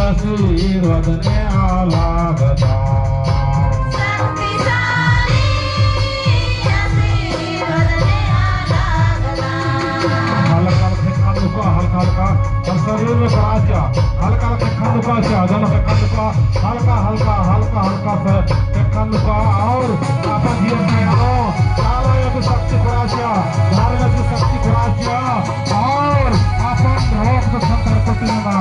आशीर्वाद ने आलागदा शरीर में हल्का हल्का जल हल्का हल्का हल्का हल्का और अपन शक्ति कराचा धार्मिक शक्ति कराचा और अपन रोग संतर प्रतिमा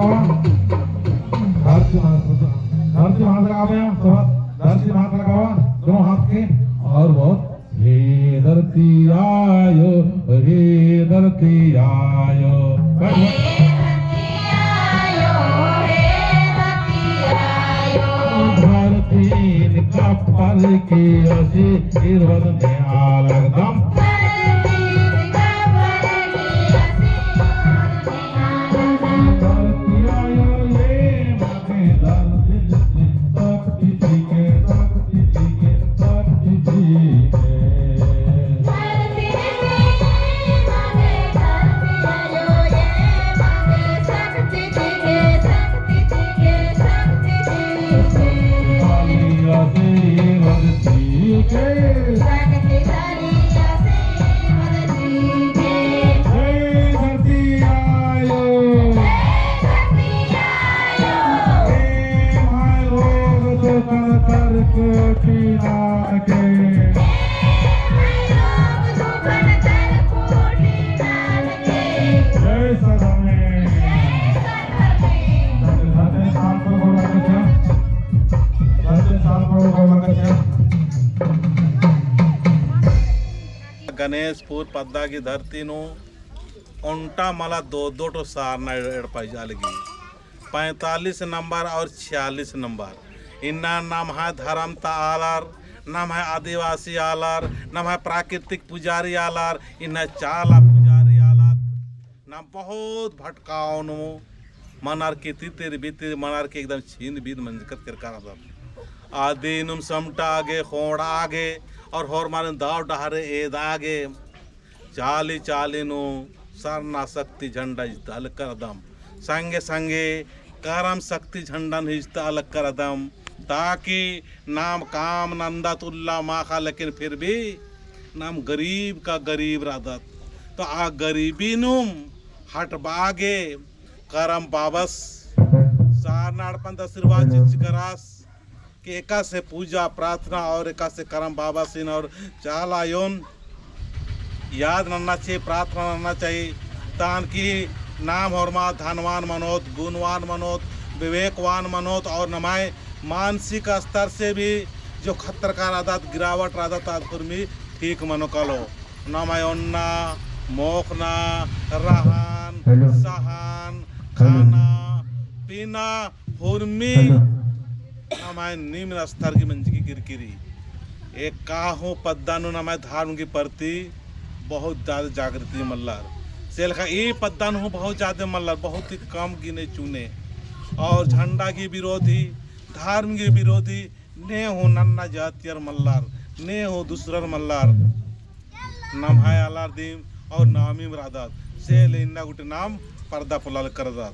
लगावन धरती हाथ लगावे धरती हाथ लगावन दोनों हाथ के और बहुत हे धरती आयो हे धरती आयो धरती कपल की आशीर्वाद में आलगदम गणेशपुर पद्दा की धरती नु उल्टा मला दो टो सारना एड़ पाई जालगी 45 नंबर और 46 नंबर इन्ना नाम है धर्मता आलार नाम है आदिवासी आलार नाम है प्राकृतिक पुजारी आलार इन्ना चाला पुजारी आलार नाम बहुत भटकाओ नु मनार की तीतिर बीतिर मनार के एकदम छीन बीन मंजकत कर करा आदि नुम समटा आगे खोड़ा आगे और होर मारे दाव डहारे एद आगे चाली चाली नु सरना शक्ति झंडा हिजता अलग कर दम संगे संगे करम शक्ति झंडा हिजता अलग कर दम ताकि नाम काम नंदा तुल्ला माखा लेकिन फिर भी नाम गरीब का गरीब रादत तो आ गरीबी नुम हट बागे करम बाबस सार नाड़पंत आशीर्वाद चिचकरास कि एका से पूजा प्रार्थना और एका से करम बाबा सिन और चाला योन याद नन्ना चाहिए प्रार्थना नन्ना चाहिए तान की नाम और माँ धनवान मनोत गुणवान मनोत विवेकवान मनोत और नमाय मानसिक स्तर से भी जो खतर का आदत गिरावट आदत आदमी ठीक मनो कलो नमायोन्ना मोखना रहन सहन खाना पीना फुर्मी नमाय निम्न स्तर की मंजी की किरकिरी एक काहो पद्दानु नमाय धर्म की प्रति बहुत ज़्यादा जागृति मल्लार सेल का ये पद्दानु बहुत ज़्यादा मल्लार बहुत ही कम गिने चुने और झंडा की विरोधी धर्म की विरोधी ने हो नन्ना जातियर मल्लार ने हो दूसरर मल्लार नमाय आलार दीम और नामी मरादात से लेना गुटे नाम पर्दा पुलाल कर दात